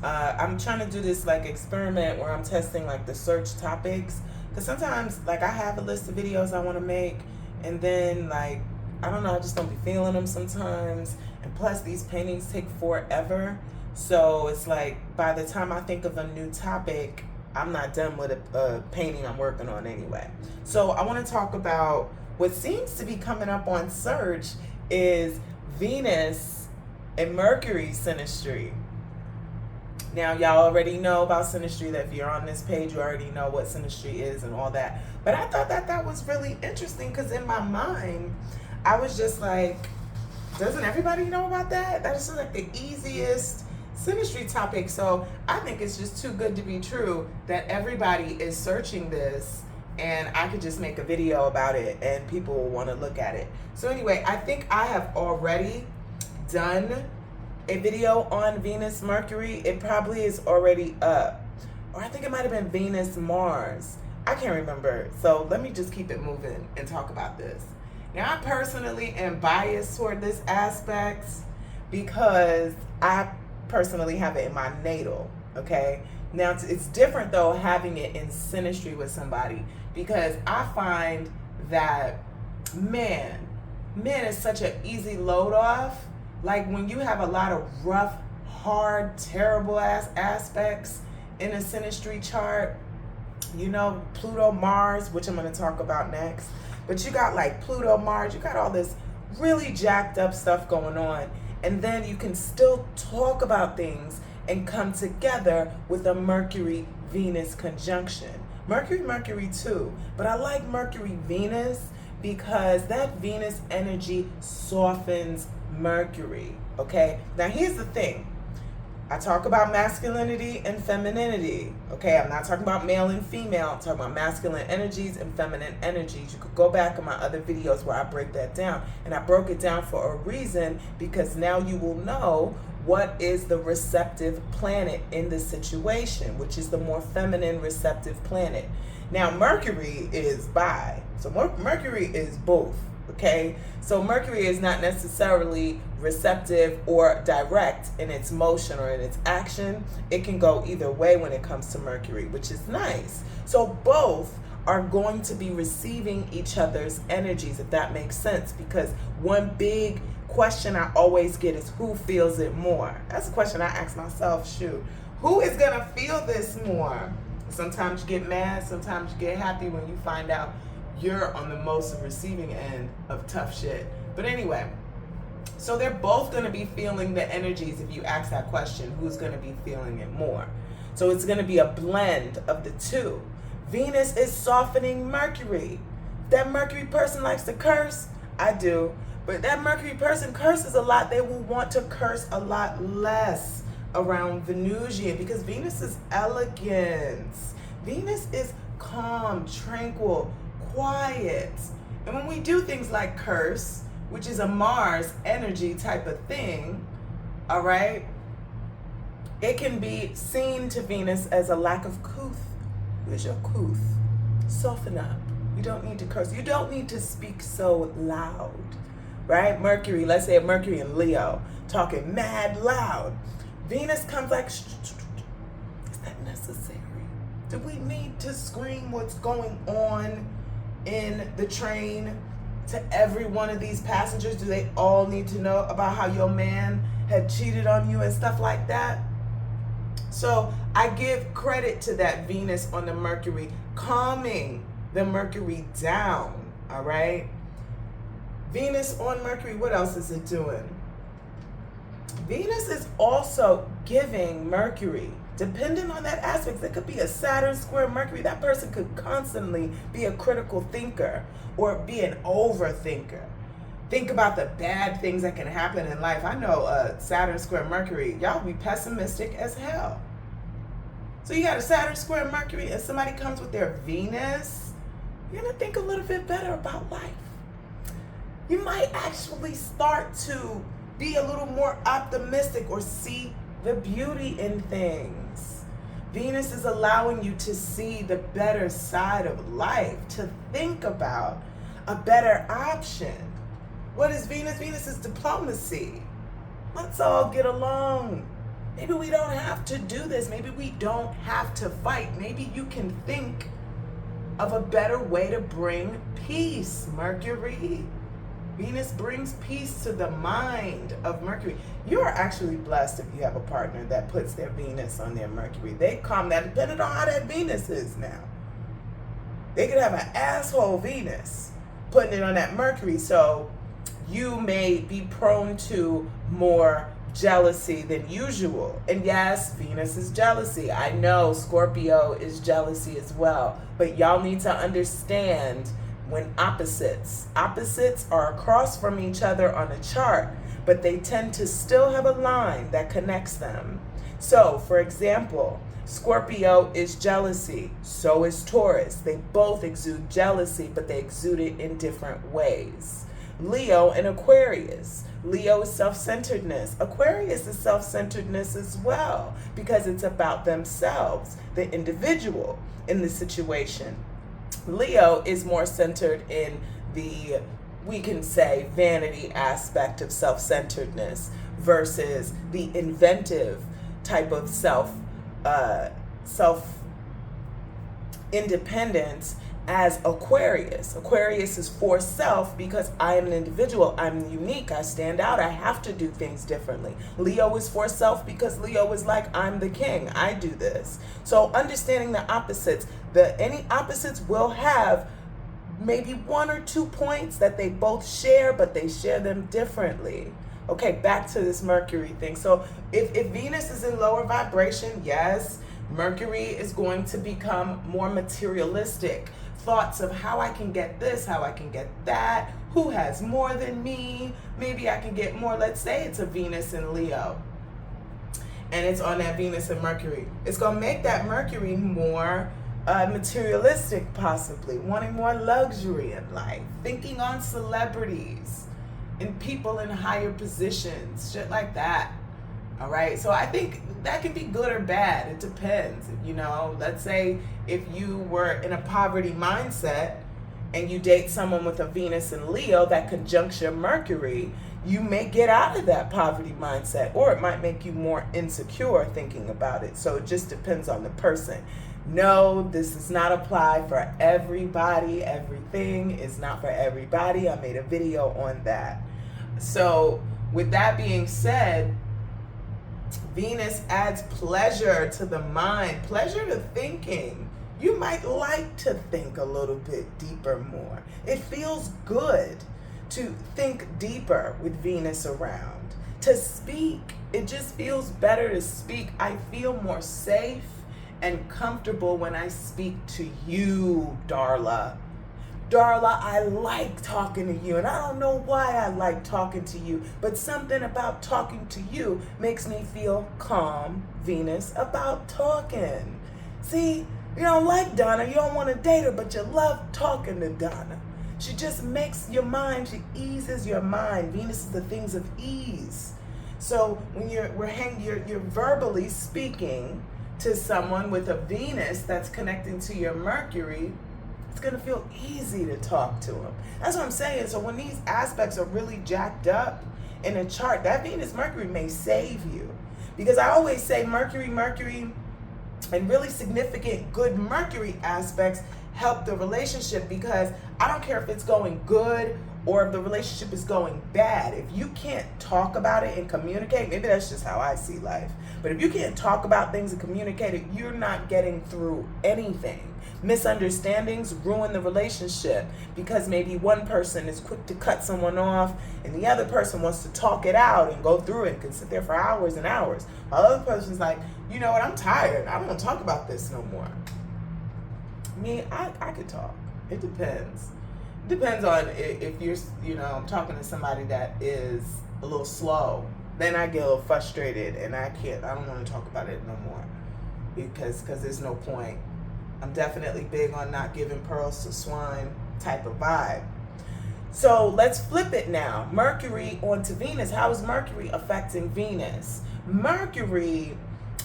I'm trying to do this like experiment where I'm testing like the search topics, because sometimes like I have a list of videos I want to make, and then like I don't know, I just don't be feeling them sometimes, and plus these paintings take forever, so it's like by the time I think of a new topic, I'm not done with a painting I'm working on anyway. So I want to talk about what seems to be coming up on search is Venus and Mercury synastry. Now, y'all already know about Synastry, that if you're on this page, you already know what Synastry is and all that. But I thought that that was really interesting because in my mind, I was just like, doesn't everybody know about that? That is just like the easiest Synastry topic. So I think it's just too good to be true that everybody is searching this, and I could just make a video about it and people will want to look at it. So anyway, I think I have already done a video on Venus Mercury. It probably is already up, or I think it might have been Venus Mars. I can't remember. So let me just keep it moving and talk about this. Now, I personally am biased toward this aspect because I personally have it in my natal. Okay, now it's different though having it in synastry with somebody, because I find that man is such an easy load off. Like when you have a lot of rough, hard, terrible ass aspects in a synastry chart, you know, Pluto, Mars, which I'm going to talk about next. But you got like Pluto, Mars, you got all this really jacked up stuff going on. And then you can still talk about things and come together with a Mercury-Venus conjunction. Mercury too. But I like Mercury-Venus because that Venus energy softens Mercury, okay? Now here's the thing. I talk about masculinity and femininity, okay? I'm not talking about male and female. I'm talking about masculine energies and feminine energies. You could go back in my other videos where I break that down. And I broke it down for a reason, because now you will know what is the receptive planet in the situation, which is the more feminine receptive planet. Now, Mercury is bi. So Mercury is both. Okay, so Mercury is not necessarily receptive or direct in its motion or in its action. It can go either way when it comes to Mercury, which is nice. So both are going to be receiving each other's energies, if that makes sense, because one big question I always get is who feels it more? That's a question I ask myself, shoot, who is gonna feel this more? Sometimes you get mad, sometimes you get happy when you find out you're on the most receiving end of tough shit. But anyway, so they're both going to be feeling the energies. If you ask that question, who's going to be feeling it more? So it's going to be a blend of the two. Venus is softening Mercury. That Mercury person likes to curse. I do. But that Mercury person curses a lot. They will want to curse a lot less around Venusian, because Venus is elegance. Venus is calm, tranquil, quiet. And when we do things like curse, which is a Mars energy type of thing, all right, it can be seen to Venus as a lack of couth. Where's your couth? Soften up. You don't need to curse. You don't need to speak so loud, right? Mercury, let's say Mercury in Leo, talking mad loud. Venus comes like, is that necessary? Do we need to scream what's going on in the train to every one of these passengers? Do they all need to know about how your man had cheated on you and stuff like that? So I give credit to that Venus on the Mercury, calming the Mercury down, all right? Venus on Mercury, what else is it doing? Venus is also giving Mercury, depending on that aspect, it could be a Saturn square Mercury. That person could constantly be a critical thinker or be an overthinker. Think about the bad things that can happen in life. I know Saturn square Mercury, y'all be pessimistic as hell. So you got a Saturn square Mercury and somebody comes with their Venus, you're gonna think a little bit better about life. You might actually start to be a little more optimistic or see the beauty in things. Venus is allowing you to see the better side of life, to think about a better option. What is Venus? Venus is diplomacy. Let's all get along. Maybe we don't have to do this. Maybe we don't have to fight. Maybe you can think of a better way to bring peace, Mercury. Venus brings peace to the mind of Mercury. You are actually blessed if you have a partner that puts their Venus on their Mercury. They calm that, depending on how that Venus is now. They could have an asshole Venus putting it on that Mercury. So you may be prone to more jealousy than usual. And yes, Venus is jealousy. I know Scorpio is jealousy as well. But y'all need to understand when opposites are across from each other on a chart, but they tend to still have a line that connects them. So, for example, Scorpio is jealousy, so is Taurus. They both exude jealousy, but they exude it in different ways. Leo and Aquarius. Leo is self-centeredness. Aquarius is self-centeredness as well, because it's about themselves, the individual in the situation. Leo is more centered in the, we can say, vanity aspect of self-centeredness versus the inventive type of self-independence as Aquarius. Aquarius is for self because I am an individual. I'm unique. I stand out. I have to do things differently. Leo is for self because Leo is like, I'm the king. I do this. So understanding the opposites, any opposites will have maybe 1 or 2 points that they both share, but they share them differently. Okay, back to this Mercury thing. So if Venus is in lower vibration, yes, Mercury is going to become more materialistic. Thoughts of how I can get this, how I can get that, who has more than me, maybe I can get more. Let's say it's a Venus in Leo and it's on that Venus and Mercury. It's going to make that Mercury more materialistic, possibly, wanting more luxury in life, thinking on celebrities and people in higher positions, shit like that. All right, so I think that can be good or bad. It depends. You know, let's say if you were in a poverty mindset and you date someone with a Venus and Leo, that conjunction Mercury, you may get out of that poverty mindset, or it might make you more insecure thinking about it. So it just depends on the person. No, this does not apply for everybody. Everything is not for everybody. I made a video on that. So with that being said, Venus adds pleasure to the mind, pleasure to thinking. You might like to think a little bit deeper more. It feels good to think deeper with Venus around. To speak, it just feels better to speak. I feel more safe and comfortable when I speak to you, Darla. Darla, I like talking to you, and I don't know why I like talking to you, but something about talking to you makes me feel calm, Venus, about talking. See, you don't like Donna, you don't want to date her, but you love talking to Donna. She just makes your mind, she eases your mind. Venus is the things of ease. So when you're verbally speaking to someone with a Venus that's connecting to your Mercury, it's going to feel easy to talk to them. That's what I'm saying. So when these aspects are really jacked up in a chart, that Venus Mercury may save you. Because I always say Mercury, and really significant good Mercury aspects help the relationship, because I don't care if it's going good or if the relationship is going bad. If you can't talk about it and communicate, maybe that's just how I see life. But if you can't talk about things and communicate it, you're not getting through anything. Misunderstandings ruin the relationship because maybe one person is quick to cut someone off and the other person wants to talk it out and go through it and can sit there for hours and hours. While the other person's like, you know what, I'm tired. I don't want to talk about this no more. Me, I could talk. It depends. It depends on if you're, I'm talking to somebody that is a little slow. Then I get a little frustrated and I don't want to talk about it no more because there's no point. I'm definitely big on not giving pearls to swine type of vibe. So let's flip it now. Mercury onto Venus. How is Mercury affecting Venus? Mercury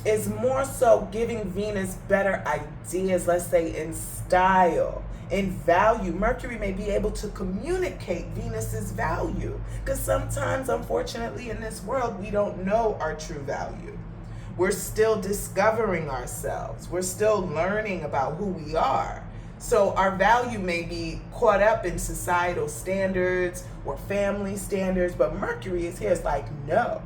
is more so giving Venus better ideas, let's say in style, in value. Mercury may be able to communicate Venus's value, because sometimes, unfortunately, in this world, we don't know our true value. We're still discovering ourselves. We're still learning about who we are. So our value may be caught up in societal standards or family standards, but Mercury is here. It's like, no,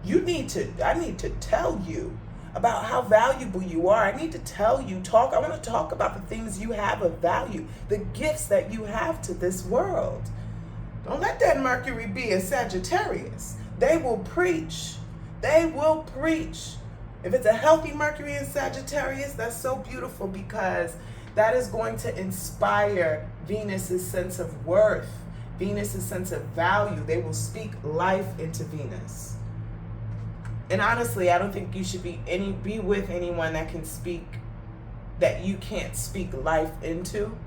I need to tell you about how valuable you are. I need to tell you, I want to talk about the things you have of value, the gifts that you have to this world. Don't let that Mercury be a Sagittarius. They will preach. They will preach. If it's a healthy Mercury in Sagittarius, that's so beautiful, because that is going to inspire Venus's sense of worth, Venus's sense of value. They will speak life into Venus. And honestly, I don't think you should be with anyone that you can't speak life into,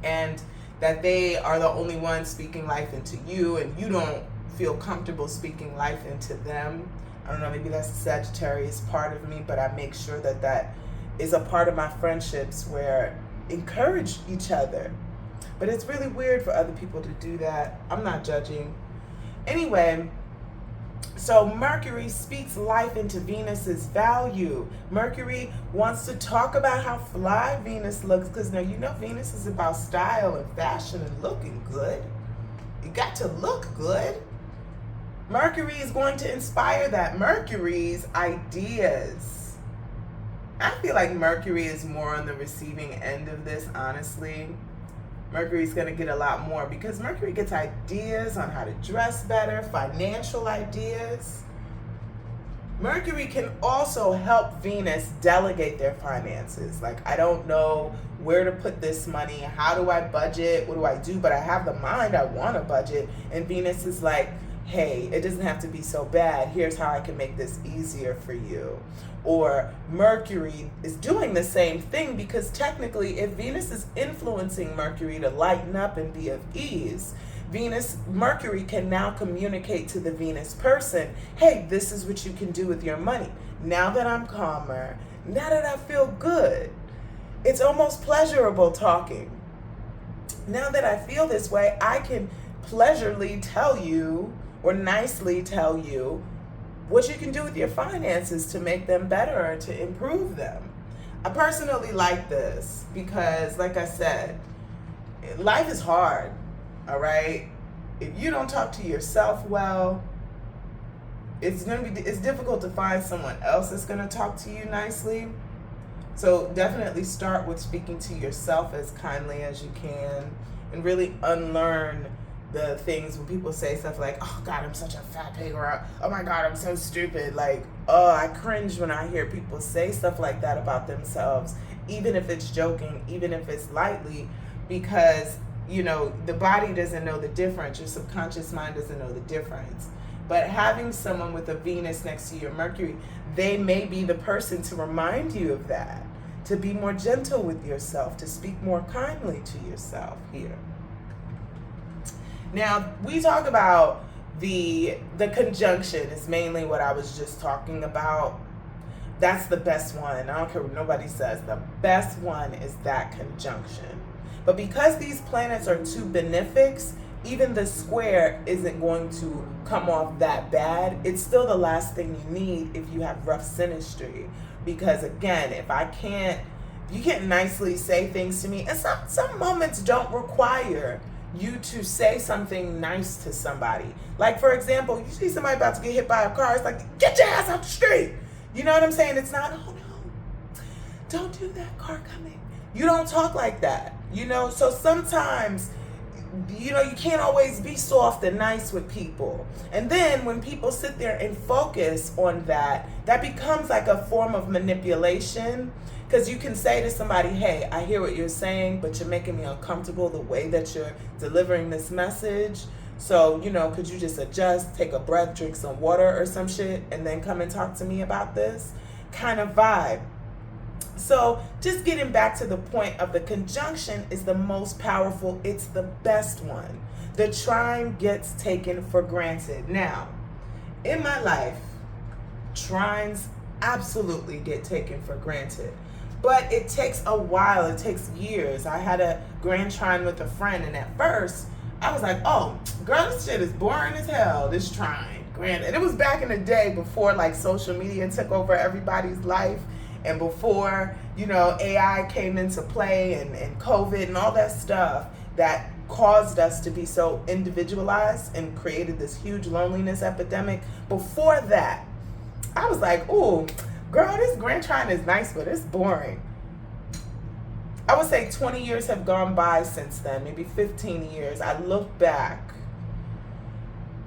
and that they are the only ones speaking life into you, and you don't feel comfortable speaking life into them. I don't know, maybe that's the Sagittarius part of me, but I make sure that is a part of my friendships where encourage each other. But it's really weird for other people to do that. I'm not judging. Anyway, so Mercury speaks life into Venus's value. Mercury wants to talk about how fly Venus looks, because now, Venus is about style and fashion and looking good. You got to look good. Mercury is going to inspire that. Mercury's ideas. I feel like Mercury is more on the receiving end of this, honestly. Mercury's going to get a lot more, because Mercury gets ideas on how to dress better, financial ideas. Mercury can also help Venus delegate their finances. Like, I don't know where to put this money. How do I budget? What do I do? But I have the mind. I want to budget. And Venus is like, hey, it doesn't have to be so bad. Here's how I can make this easier for you. Or Mercury is doing the same thing, because technically, if Venus is influencing Mercury to lighten up and be of ease, Mercury can now communicate to the Venus person, hey, this is what you can do with your money. Now that I'm calmer, now that I feel good, it's almost pleasurable talking. Now that I feel this way, I can pleasurably tell you, or nicely tell you, what you can do with your finances to make them better or to improve them. I personally like this because, like I said, life is hard, all right? If you don't talk to yourself well, it's difficult to find someone else that's gonna talk to you nicely. So definitely start with speaking to yourself as kindly as you can, and really unlearn the things when people say stuff like, oh God, I'm such a fat pig, or oh my God, I'm so stupid. Like, oh, I cringe when I hear people say stuff like that about themselves, even if it's joking, even if it's lightly, because, the body doesn't know the difference. Your subconscious mind doesn't know the difference. But having someone with a Venus next to your Mercury, they may be the person to remind you of that, to be more gentle with yourself, to speak more kindly to yourself here. Now, we talk about the conjunction is mainly what I was just talking about. That's the best one. I don't care what nobody says. The best one is that conjunction. But because these planets are two benefics, even the square isn't going to come off that bad. It's still the last thing you need if you have rough synastry. Because again, if you can't nicely say things to me, and some moments don't require you to say something nice to somebody. Like, for example, you see somebody about to get hit by a car, it's like, get your ass out the street. You know what I'm saying? It's not, oh no, don't do that, car coming. You don't talk like that, So sometimes, you can't always be soft and nice with people. And then when people sit there and focus on that becomes like a form of manipulation. Because you can say to somebody, hey, I hear what you're saying, but you're making me uncomfortable the way that you're delivering this message. So, could you just adjust, take a breath, drink some water or some shit, and then come and talk to me about this kind of vibe. So just getting back to the point of the conjunction is the most powerful. It's the best one. The trine gets taken for granted. Now, in my life, trines absolutely get taken for granted. But it takes a while. It takes years. I had a grand trine with a friend, and at first, I was like, oh, girl, this shit is boring as hell, this trine. grand. And it was back in the day before like social media took over everybody's life, and before, you know, AI came into play, and COVID and all that stuff that caused us to be so individualized and created this huge loneliness epidemic. Before that, I was like, ooh, girl, this grand trine is nice, but it's boring. I would say 20 years have gone by since then, maybe 15 years. I look back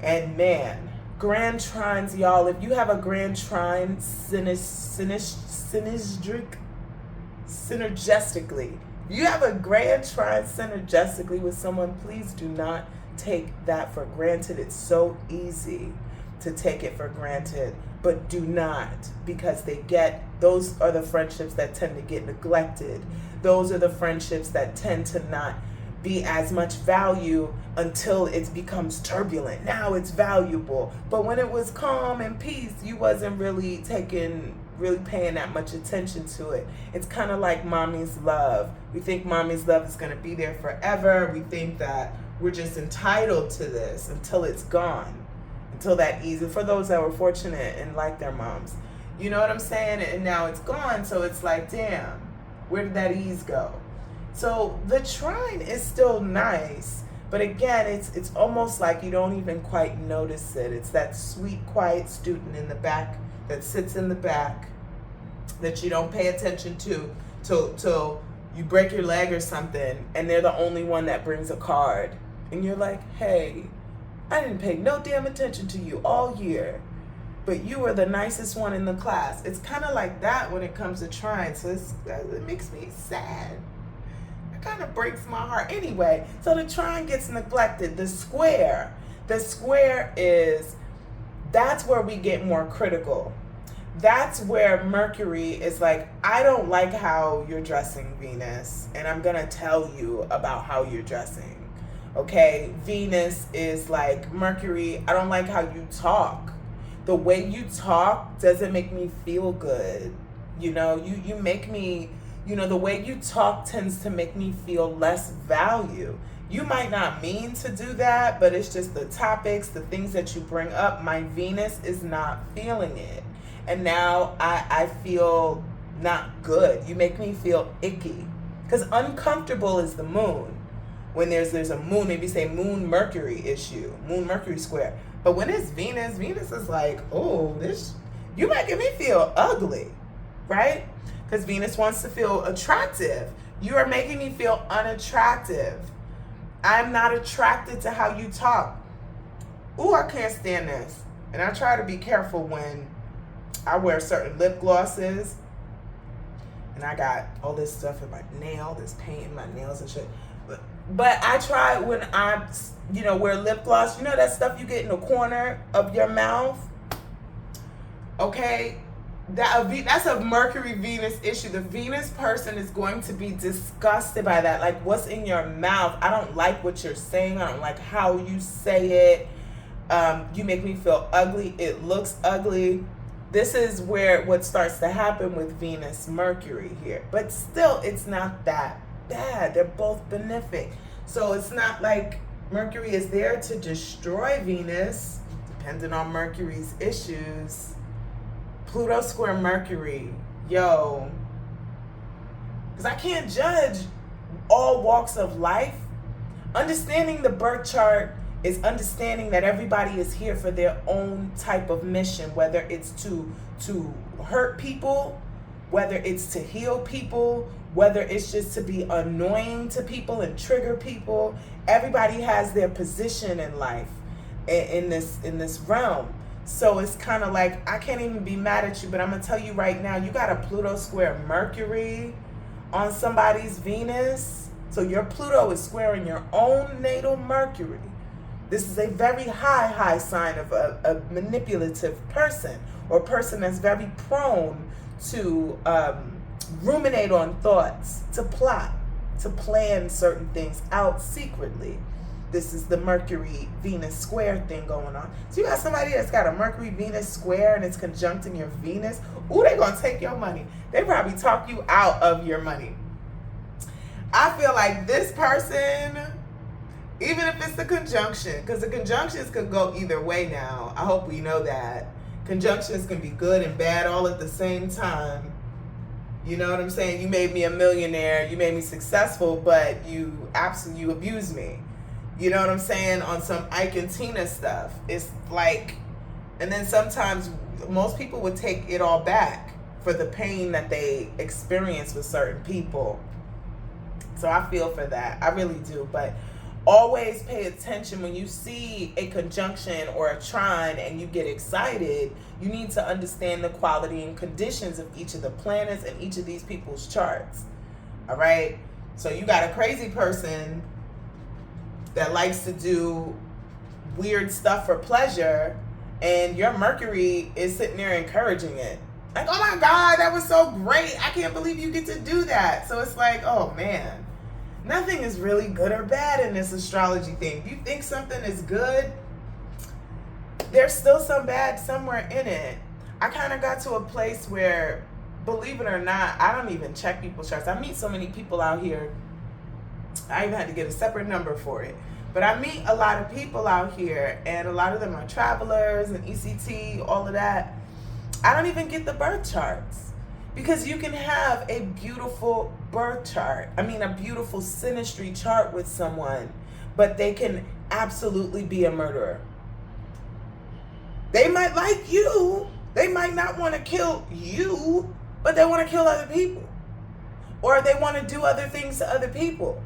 and man, grand trines, y'all, if you have a grand trine synergistically, if you have a grand trine synergistically with someone, please do not take that for granted. It's so easy to take it for granted, but do not, because those are the friendships that tend to get neglected. Those are the friendships that tend to not be as much value until it becomes turbulent. Now it's valuable. But when it was calm and peace, you wasn't really paying that much attention to it. It's kind of like mommy's love. We think mommy's love is going to be there forever. We think that we're just entitled to this until it's gone. Until that easy. For those that were fortunate and like their moms. You know what I'm saying? And now it's gone. So it's like, damn, where did that ease go? So the trine is still nice, but again, it's almost like you don't even quite notice it. It's that sweet, quiet student in the back that sits in the back that you don't pay attention to till you break your leg or something, and they're the only one that brings a card. And you're like, hey, I didn't pay no damn attention to you all year, but you were the nicest one in the class. It's kind of like that when it comes to trine. So it makes me sad. It kind of breaks my heart. Anyway, so the trine gets neglected. The square is, that's where we get more critical. That's where Mercury is like, I don't like how you're dressing, Venus, and I'm going to tell you about how you're dressing. Okay, Venus is like, Mercury, I don't like how you talk. The way you talk doesn't make me feel good. You know, you make me, you know, the way you talk tends to make me feel less value. You might not mean to do that, but it's just the topics, the things that you bring up. My Venus is not feeling it. And now I feel not good. You make me feel icky. Because uncomfortable is the moon. When there's a moon, maybe say moon Mercury issue, moon Mercury square. But when it's Venus, Venus is like, oh, you making me feel ugly, right? Because Venus wants to feel attractive. You are making me feel unattractive. I'm not attracted to how you talk. Ooh, I can't stand this. And I try to be careful when I wear certain lip glosses. And I got all this stuff in my nail, this paint in my nails and shit. But I try when I, wear lip gloss, that stuff you get in the corner of your mouth. Okay, that's a Mercury Venus issue. The Venus person is going to be disgusted by that. Like, what's in your mouth? I don't like what you're saying. I don't like how you say it. You make me feel ugly. It looks ugly. This is where what starts to happen with Venus Mercury here. But still, it's not that bad. They're both benefic. So it's not like Mercury is there to destroy Venus, depending on Mercury's issues. Pluto square Mercury, yo. Because I can't judge all walks of life. Understanding the birth chart is understanding that everybody is here for their own type of mission, whether it's to hurt people, whether it's to heal people, whether it's just to be annoying to people and trigger people. Everybody has their position in life in this realm. So it's kind of like, I can't even be mad at you, but I'm going to tell you right now, you got a Pluto square Mercury on somebody's Venus. So your Pluto is squaring your own natal Mercury. This is a very high sign of a manipulative person, or a person that's very prone to ruminate on thoughts, to plot, to plan certain things out secretly. This is the Mercury Venus square thing going on. So you got somebody that's got a Mercury Venus square and it's conjuncting your Venus. Ooh, they're going to take your money. They probably talk you out of your money. I feel like this person, Even if it's the conjunction, because the conjunctions could go either way now. I hope we know that. Conjunctions can be good and bad all at the same time. You know what I'm saying? You made me a millionaire, you made me successful, but you abused me. You know what I'm saying? On some Ike and Tina stuff. It's like, and then sometimes most people would take it all back for the pain that they experience with certain people. So I feel for that. I really do. But always pay attention when you see a conjunction or a trine and you get excited. You need to understand the quality and conditions of each of the planets and each of these people's charts. All right? So you got a crazy person that likes to do weird stuff for pleasure, and your Mercury is sitting there encouraging it. Like, oh my God, that was so great. I can't believe you get to do that. So it's like, oh man, nothing is really good or bad in this astrology thing. If you think something is good, there's still some bad somewhere in it. I kind of got to a place where, believe it or not, I don't even check people's charts. I meet so many people out here. I even had to get a separate number for it. But I meet a lot of people out here, and a lot of them are travelers and ECT, all of that. I don't even get the birth charts, because you can have a beautiful birth chart. I mean, a beautiful synastry chart with someone, but they can absolutely be a murderer. They might like you. They might not want to kill you, but they want to kill other people. Or they want to do other things to other people.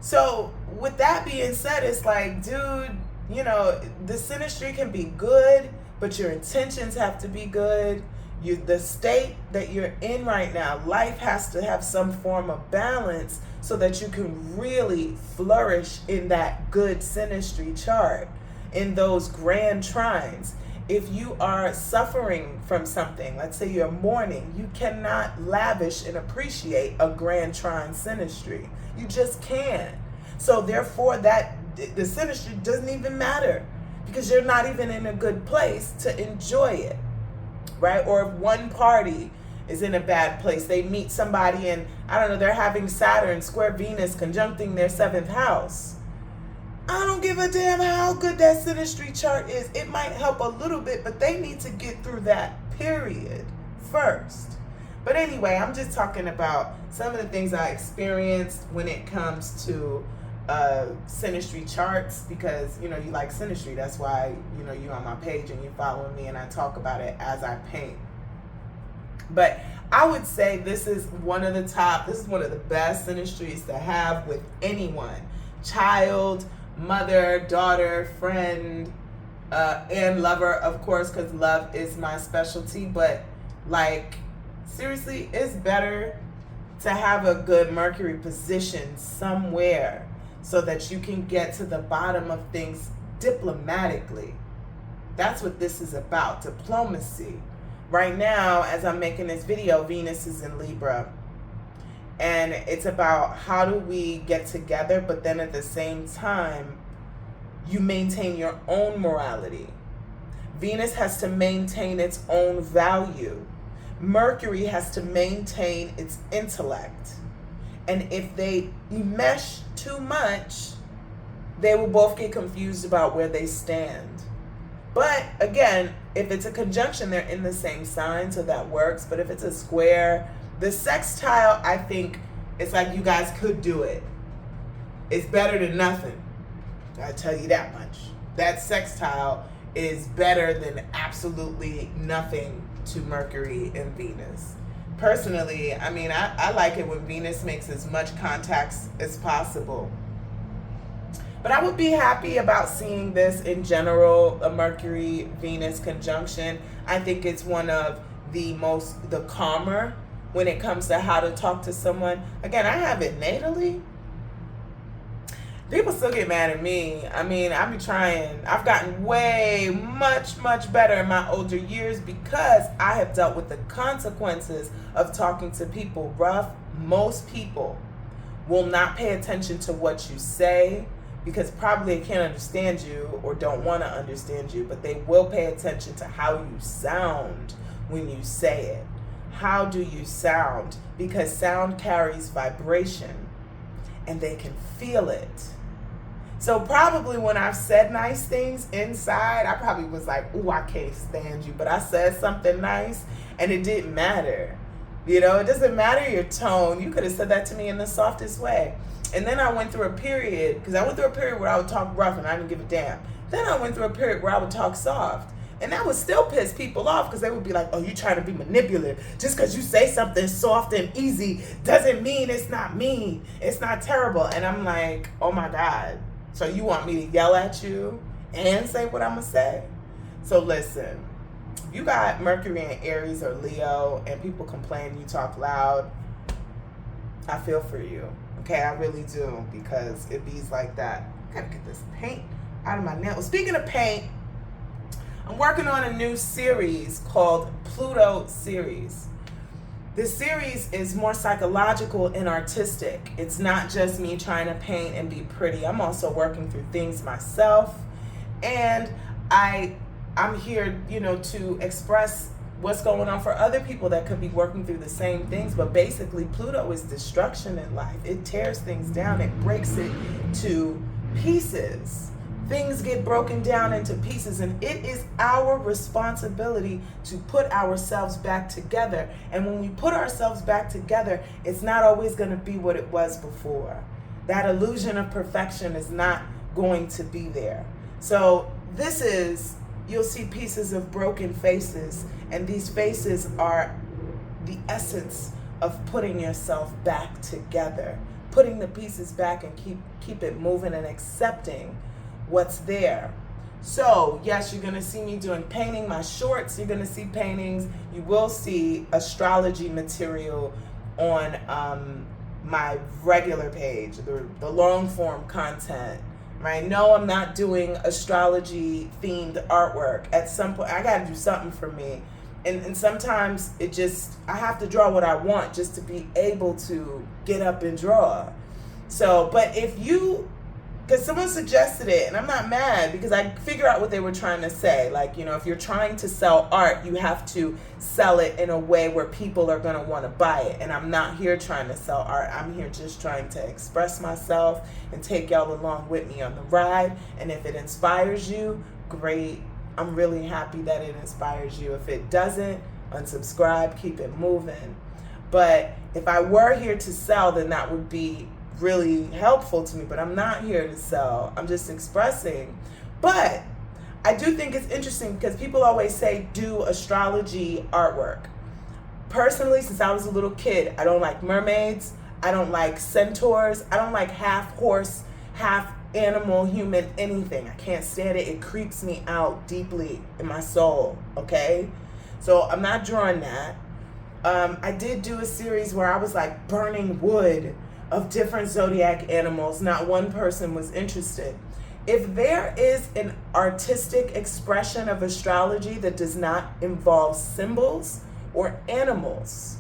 So with that being said, it's like, dude, you know, the synastry can be good, but your intentions have to be good. The state that you're in right now, life has to have some form of balance so that you can really flourish in that good synastry chart, in those grand trines. If you are suffering from something, let's say you're mourning, you cannot lavish and appreciate a grand trine synastry. You just can't. So therefore, that the synastry doesn't even matter, because you're not even in a good place to enjoy it, right? Or if one party is in a bad place, they meet somebody and, I don't know, they're having Saturn square Venus conjuncting their 7th house. I don't give a damn how good that synastry chart is. It might help a little bit, but they need to get through that period first. But anyway, I'm just talking about some of the things I experienced when it comes to synastry charts, because, you know, you like synastry. That's why, you know, you're on my page and you're following me, and I talk about it as I paint. But I would say this is one of the best synastries to have with anyone. Child, mother, daughter, friend, and lover, of course, because love is my specialty. But like, seriously, it's better to have a good Mercury position somewhere so that you can get to the bottom of things diplomatically. That's what this is about, diplomacy. Right now, as I'm making this video, Venus is in Libra. And it's about how do we get together, but then at the same time, you maintain your own morality. Venus has to maintain its own value. Mercury has to maintain its intellect. And if they mesh too much, they will both get confused about where they stand. But again, if it's a conjunction, they're in the same sign, so that works. But if it's a square, the sextile, I think it's like you guys could do it. It's better than nothing. I tell you that much. That sextile is better than absolutely nothing to Mercury and Venus. Personally, I mean, I like it when Venus makes as much contacts as possible. But I would be happy about seeing this in general, a Mercury-Venus conjunction. I think it's one of the calmer when it comes to how to talk to someone. Again, I have it natally. People still get mad at me. I mean, I be trying. I've gotten way much better in my older years because I have dealt with the consequences of talking to people rough. Most people will not pay attention to what you say because probably they can't understand you or don't want to understand you, but they will pay attention to how you sound when you say it. How do you sound? Because sound carries vibration and they can feel it. So probably when I've said nice things inside, I probably was like, ooh, I can't stand you. But I said something nice and it didn't matter. You know, it doesn't matter your tone. You could have said that to me in the softest way. And then I went through a period, because I went through a period where I would talk rough and I didn't give a damn. Then I went through a period where I would talk soft. And that would still piss people off, because they would be like, oh, you trying to be manipulative. Just because you say something soft and easy doesn't mean it's not mean. It's not terrible. And I'm like, oh my God. So you want me to yell at you and say what I'm going to say? So listen, you got Mercury in Aries or Leo and people complain you talk loud. I feel for you. Okay, I really do, because it bees like that. I gotta get this paint out of my nails. Speaking of paint, I'm working on a new series called Pluto Series. This series is more psychological and artistic. It's not just me trying to paint and be pretty. I'm also working through things myself. And I'm here, you know, to express what's going on for other people that could be working through the same things. But basically, Pluto is destruction in life. It tears things down. It breaks it to pieces. Things get broken down into pieces, and it is our responsibility to put ourselves back together. And when we put ourselves back together, it's not always going to be what it was before. That illusion of perfection is not going to be there. So this is, you'll see pieces of broken faces, and these faces are the essence of putting yourself back together, putting the pieces back and keep it moving and accepting what's there. So yes, you're gonna see me doing painting. My shorts, you're gonna see paintings. You will see astrology material on my regular page, the long form content. Right? No, I'm not doing astrology themed artwork. At some point, I gotta do something for me. And sometimes it just, I have to draw what I want just to be able to get up and draw. So, but if you, because someone suggested it, and I'm not mad, because I figure out what they were trying to say. Like, you know, if you're trying to sell art, you have to sell it in a way where people are going to want to buy it. And I'm not here trying to sell art. I'm here just trying to express myself and take y'all along with me on the ride. And if it inspires you, great. I'm really happy that it inspires you. If it doesn't, unsubscribe, keep it moving. But if I were here to sell, then that would be really helpful to me. But I'm not here to sell. I'm just expressing. But I do think it's interesting, because people always say do astrology artwork. Personally, since I was a little kid, I don't like mermaids. I don't like centaurs. I don't like half horse, half animal, human, anything. I can't stand it. It creeps me out deeply in my soul. Okay? So I'm not drawing that. I did do a series where I was like burning wood of different zodiac animals. Not one person was interested. If there is an artistic expression of astrology that does not involve symbols or animals,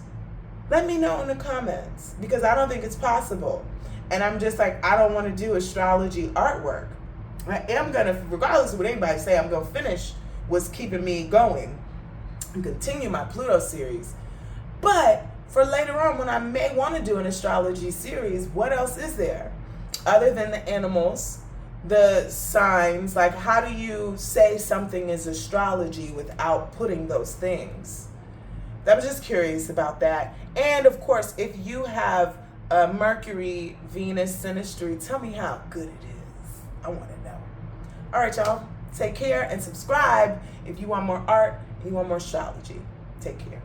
let me know in the comments, because I don't think it's possible. And I'm just like, I don't want to do astrology artwork. I am going to, regardless of what anybody say, I'm going to finish what's keeping me going and continue my Pluto series. But for later on, when I may want to do an astrology series, what else is there? Other than the animals, the signs, like how do you say something is astrology without putting those things? I was just curious about that. And of course, if you have Mercury, Venus, Synastry, tell me how good it is. I want to know. All right, y'all. Take care and subscribe if you want more art and you want more astrology. Take care.